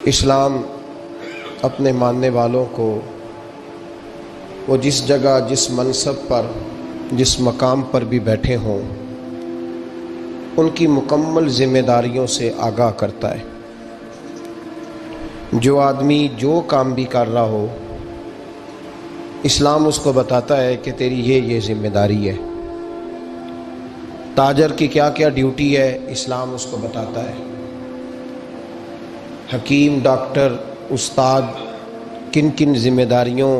اسلام اپنے ماننے والوں کو وہ جس جگہ، جس منصب پر، جس مقام پر بھی بیٹھے ہوں، ان کی مکمل ذمہ داریوں سے آگاہ کرتا ہے۔ جو آدمی جو کام بھی کر رہا ہو، اسلام اس کو بتاتا ہے کہ تیری یہ ذمہ داری ہے۔ تاجر کی کیا کیا ڈیوٹی ہے، اسلام اس کو بتاتا ہے۔ حکیم، ڈاکٹر، استاد کن کن ذمہ داریوں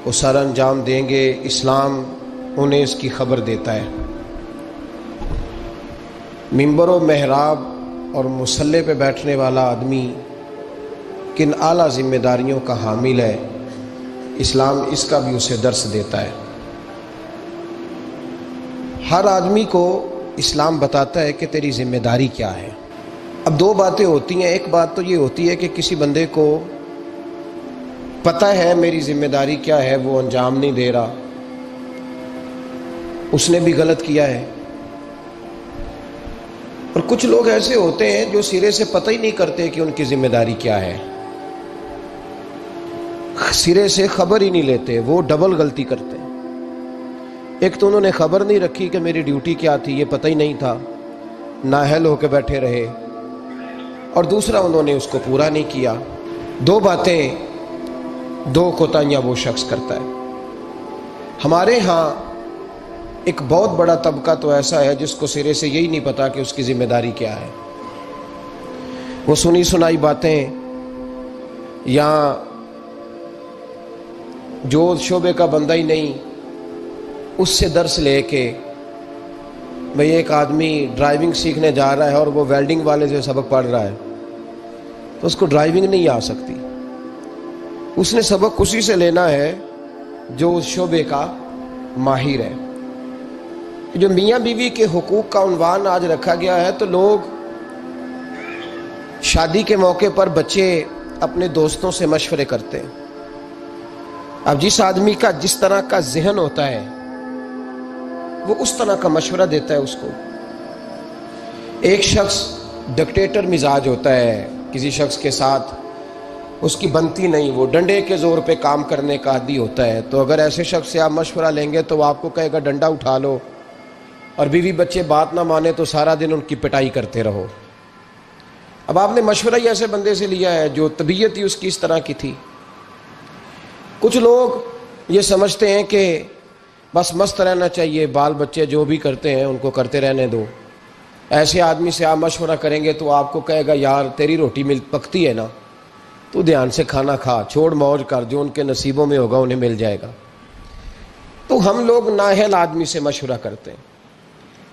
کو سر انجام دیں گے، اسلام انہیں اس کی خبر دیتا ہے۔ ممبر و محراب اور مصلی پہ بیٹھنے والا آدمی کن اعلیٰ ذمہ داریوں کا حامل ہے، اسلام اس کا بھی اسے درس دیتا ہے۔ ہر آدمی کو اسلام بتاتا ہے کہ تیری ذمہ داری کیا ہے۔ اب دو باتیں ہوتی ہیں، ایک بات تو یہ ہوتی ہے کہ کسی بندے کو پتہ ہے میری ذمہ داری کیا ہے، وہ انجام نہیں دے رہا، اس نے بھی غلط کیا ہے۔ اور کچھ لوگ ایسے ہوتے ہیں جو سرے سے پتہ ہی نہیں کرتے کہ ان کی ذمہ داری کیا ہے، سرے سے خبر ہی نہیں لیتے، وہ ڈبل غلطی کرتے ہیں۔ ایک تو انہوں نے خبر نہیں رکھی کہ میری ڈیوٹی کیا تھی، یہ پتہ ہی نہیں تھا، نااہل ہو کے بیٹھے رہے، اور دوسرا انہوں نے اس کو پورا نہیں کیا۔ دو باتیں، دو کوتاہیاں وہ شخص کرتا ہے۔ ہمارے ہاں ایک بہت بڑا طبقہ تو ایسا ہے جس کو سرے سے یہی نہیں پتا کہ اس کی ذمہ داری کیا ہے۔ وہ سنی سنائی باتیں یا جو شعبے کا بندہ ہی نہیں، اس سے درس لے کے، بھئی ایک آدمی ڈرائیونگ سیکھنے جا رہا ہے اور وہ ویلڈنگ والے سے سبق پڑھ رہا ہے، تو اس کو ڈرائیونگ نہیں آ سکتی، اس نے سبق اسی سے لینا ہے جو اس شعبے کا ماہر ہے۔ جو میاں بیوی کے حقوق کا عنوان آج رکھا گیا ہے، تو لوگ شادی کے موقع پر بچے اپنے دوستوں سے مشورے کرتے ہیں۔ اب جس آدمی کا جس طرح کا ذہن ہوتا ہے وہ اس طرح کا مشورہ دیتا ہے اس کو۔ ایک شخص ڈکٹیٹر مزاج ہوتا ہے، کسی شخص کے ساتھ اس کی بنتی نہیں، وہ ڈنڈے کے زور پہ کام کرنے کا عادی ہوتا ہے، تو اگر ایسے شخص سے آپ مشورہ لیں گے تو وہ آپ کو کہے گا ڈنڈا اٹھا لو، اور بیوی بچے بات نہ مانے تو سارا دن ان کی پٹائی کرتے رہو۔ اب آپ نے مشورہ ہی ایسے بندے سے لیا ہے جو طبیعت ہی اس کی اس طرح کی تھی۔ کچھ لوگ یہ سمجھتے ہیں کہ بس مست رہنا چاہیے، بال بچے جو بھی کرتے ہیں ان کو کرتے رہنے دو۔ ایسے آدمی سے آپ مشورہ کریں گے تو آپ کو کہے گا یار تیری روٹی پکتی ہے نا، تو دھیان سے کھانا کھا، چھوڑ موج کر، جو ان کے نصیبوں میں ہوگا انہیں مل جائے گا۔ تو ہم لوگ نااہل آدمی سے مشورہ کرتے ہیں۔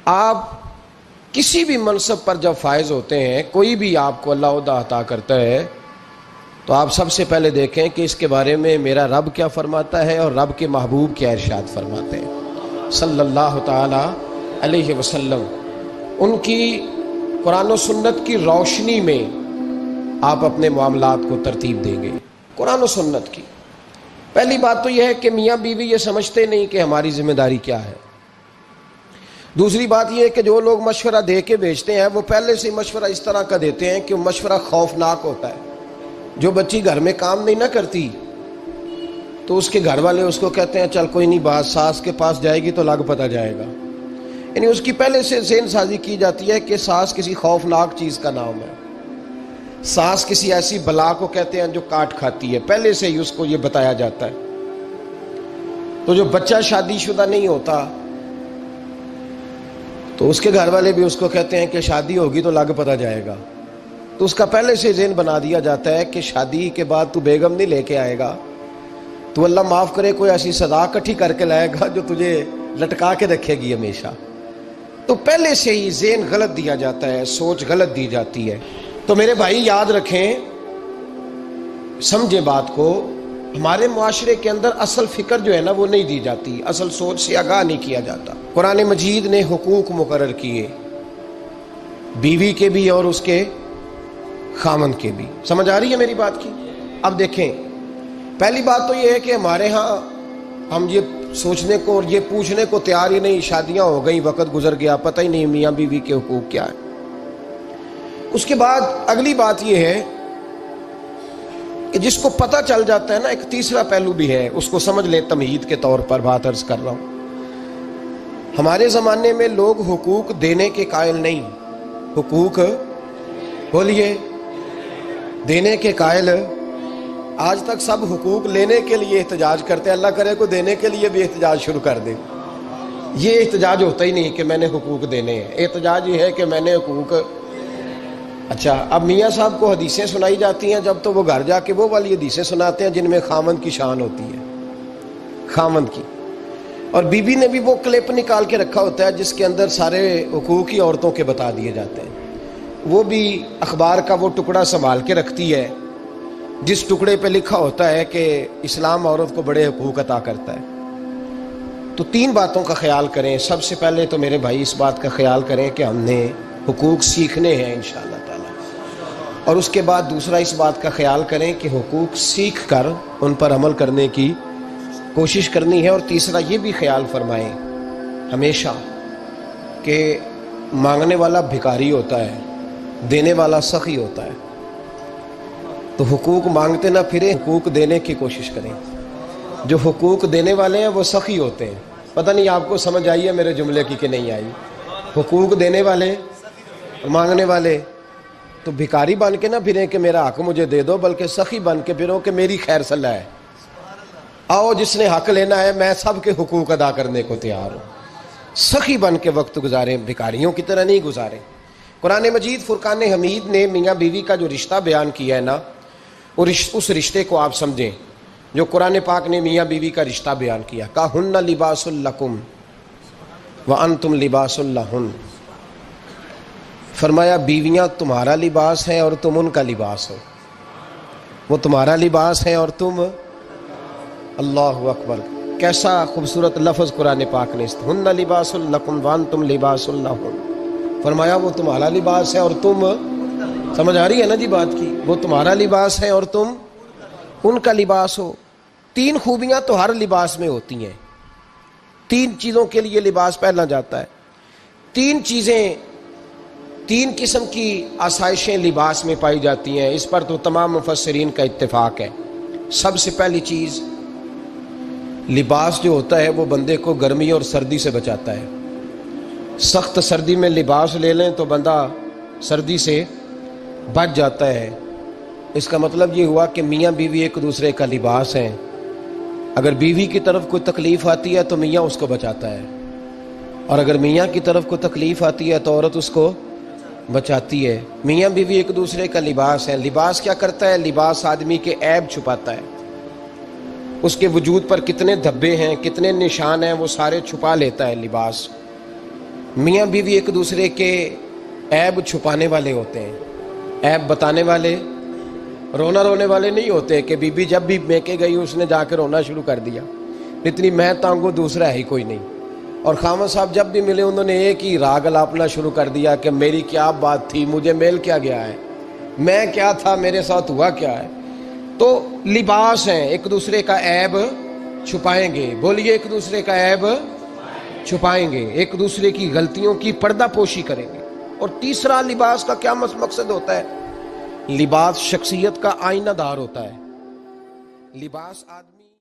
آپ کسی بھی منصب پر جب فائز ہوتے ہیں، کوئی بھی آپ کو اللہ عہدہ عطا کرتا ہے، تو آپ سب سے پہلے دیکھیں کہ اس کے بارے میں میرا رب کیا فرماتا ہے اور رب کے محبوب کیا ارشاد فرماتے ہیں صلی اللہ تعالی علیہ وسلم۔ ان کی قرآن و سنت کی روشنی میں آپ اپنے معاملات کو ترتیب دیں گے۔ قرآن و سنت کی پہلی بات تو یہ ہے کہ میاں بیوی یہ سمجھتے نہیں کہ ہماری ذمہ داری کیا ہے۔ دوسری بات یہ ہے کہ جو لوگ مشورہ دے کے بھیجتے ہیں وہ پہلے سے مشورہ اس طرح کا دیتے ہیں کہ مشورہ خوفناک ہوتا ہے۔ جو بچی گھر میں کام نہیں نہ کرتی تو اس کے گھر والے اس کو کہتے ہیں چل کوئی نہیں، بات ساس کے پاس جائے گی تو لگ پتہ جائے گا، یعنی اس کی پہلے سے ذہن سازی کی جاتی ہے کہ ساس کسی خوفناک چیز کا نام ہے، ساس کسی ایسی بلا کو کہتے ہیں جو کاٹ کھاتی ہے، پہلے سے ہی اس کو یہ بتایا جاتا ہے۔ تو جو بچہ شادی شدہ نہیں ہوتا تو اس کے گھر والے بھی اس کو کہتے ہیں کہ شادی ہوگی تو لگ پتہ جائے گا، تو اس کا پہلے سے ذہن بنا دیا جاتا ہے کہ شادی کے بعد تو بیگم نہیں لے کے آئے گا، تو اللہ معاف کرے کوئی ایسی صدا اکٹھی کر کے لائے گا جو تجھے لٹکا کے رکھے گی ہمیشہ۔ تو پہلے سے ہی ذہن غلط دیا جاتا ہے، سوچ غلط دی جاتی ہے۔ تو میرے بھائی یاد رکھیں، سمجھے بات کو، ہمارے معاشرے کے اندر اصل فکر جو ہے نا وہ نہیں دی جاتی، اصل سوچ سے آگاہ نہیں کیا جاتا۔ قرآن مجید نے حقوق مقرر کیے، بیوی کے بھی اور اس کے خامند کے بھی۔ سمجھ آ رہی ہے میری بات کی؟ اب دیکھیں، پہلی بات تو یہ ہے کہ ہمارے ہاں ہم یہ سوچنے کو اور یہ پوچھنے کو تیار ہی نہیں، شادیاں ہو گئیں، وقت گزر گیا، پتہ ہی نہیں میاں بیوی کے حقوق کیا ہے۔ اس کے بعد اگلی بات یہ ہے کہ جس کو پتہ چل جاتا ہے نا، ایک تیسرا پہلو بھی ہے، اس کو سمجھ لیں تمہید کے طور پر بات عرض کر رہا ہوں۔ ہمارے زمانے میں لوگ حقوق دینے کے قائل نہیں، حقوق بولیے دینے کے قائل۔ آج تک سب حقوق لینے کے لیے احتجاج کرتے ہیں، اللہ کرے کو دینے کے لیے بھی احتجاج شروع کر دے۔ یہ احتجاج ہوتا ہی نہیں کہ میں نے حقوق دینے ہیں، احتجاج یہ ہے کہ میں نے حقوق۔ اچھا، اب میاں صاحب کو حدیثیں سنائی جاتی ہیں جب، تو وہ گھر جا کے وہ والی حدیثیں سناتے ہیں جن میں خاوند کی شان ہوتی ہے، خاوند کی، اور بی بی نے بھی وہ کلپ نکال کے رکھا ہوتا ہے جس کے اندر سارے حقوق ہی عورتوں کے بتا دیے جاتے ہیں۔ وہ بھی اخبار کا وہ ٹکڑا سنبھال کے رکھتی ہے جس ٹکڑے پہ لکھا ہوتا ہے کہ اسلام عورت کو بڑے حقوق عطا کرتا ہے۔ تو تین باتوں کا خیال کریں۔ سب سے پہلے تو میرے بھائی اس بات کا خیال کریں کہ ہم نے حقوق سیکھنے ہیں انشاءاللہ تعالی، اور اس کے بعد دوسرا اس بات کا خیال کریں کہ حقوق سیکھ کر ان پر عمل کرنے کی کوشش کرنی ہے، اور تیسرا یہ بھی خیال فرمائیں ہمیشہ کہ مانگنے والا بھکاری ہوتا ہے، دینے والا سخی ہوتا ہے۔ تو حقوق مانگتے نہ پھریں، حقوق دینے کی کوشش کریں۔ جو حقوق دینے والے ہیں وہ سخی ہوتے ہیں۔ پتہ نہیں آپ کو سمجھ آئی ہے میرے جملے کی کہ نہیں آئی؟ حقوق دینے والے، مانگنے والے، تو بھکاری بن کے نہ پھریں کہ میرا حق مجھے دے دو، بلکہ سخی بن کے پھرو کہ میری خیر صلاح ہے، آؤ جس نے حق لینا ہے میں سب کے حقوق ادا کرنے کو تیار ہوں۔ سخی بن کے وقت گزاریں، بھکاریوں کی طرح نہیں گزاریں۔ قرآن مجید فرقان حمید نے میاں بیوی کا جو رشتہ بیان کیا ہے نا، اس رشتے کو آپ سمجھیں جو قرآن پاک نے میاں بیوی کا رشتہ بیان کیا۔ کہن لباس لکم وانتم لباس لہن، فرمایا بیویاں تمہارا لباس ہیں اور تم ان کا لباس ہو۔ وہ تمہارا لباس ہیں اور تم، اللہ اکبر، کیسا خوبصورت لفظ قرآن پاک نے، ہن لباس لکم وانتم لباس لہن، فرمایا وہ تمہارا لباس ہے اور تم، سمجھ آ رہی ہے نا جی بات کی؟ وہ تمہارا لباس ہے اور تم ان کا لباس ہو۔ تین خوبیاں تو ہر لباس میں ہوتی ہیں، تین چیزوں کے لیے لباس پہنا جاتا ہے۔ تین چیزیں، تین قسم کی آسائشیں لباس میں پائی جاتی ہیں، اس پر تو تمام مفسرین کا اتفاق ہے۔ سب سے پہلی چیز، لباس جو ہوتا ہے وہ بندے کو گرمی اور سردی سے بچاتا ہے۔ سخت سردی میں لباس لے لیں تو بندہ سردی سے بچ جاتا ہے۔ اس کا مطلب یہ ہوا کہ میاں بیوی ایک دوسرے کا لباس ہیں۔ اگر بیوی کی طرف کوئی تکلیف آتی ہے تو میاں اس کو بچاتا ہے، اور اگر میاں کی طرف کوئی تکلیف آتی ہے تو عورت اس کو بچاتی ہے۔ میاں بیوی ایک دوسرے کا لباس ہے۔ لباس کیا کرتا ہے؟ لباس آدمی کے عیب چھپاتا ہے، اس کے وجود پر کتنے دھبے ہیں، کتنے نشان ہیں، وہ سارے چھپا لیتا ہے لباس۔ میاں بیوی ایک دوسرے کے عیب چھپانے والے ہوتے ہیں، عیب بتانے والے، رونا رونے والے نہیں ہوتے کہ بی بی جب بھی میکے گئی اس نے جا کے رونا شروع کر دیا، اتنی میں تانگو دوسرا ہے ہی کوئی نہیں۔ اور خامد صاحب جب بھی ملے انہوں نے ایک ہی راگ الاپنا شروع کر دیا کہ میری کیا بات تھی، مجھے میل کیا گیا ہے، میں کیا تھا، میرے ساتھ ہوا کیا ہے۔ تو لباس ہیں، ایک دوسرے کا عیب چھپائیں گے، بولیے ایک دوسرے کا عیب چھپائیں گے، ایک دوسرے کی غلطیوں کی پردہ پوشی کریں گے۔ اور تیسرا، لباس کا کیا مقصد ہوتا ہے؟ لباس شخصیت کا آئینہ دار ہوتا ہے۔ لباس آدمی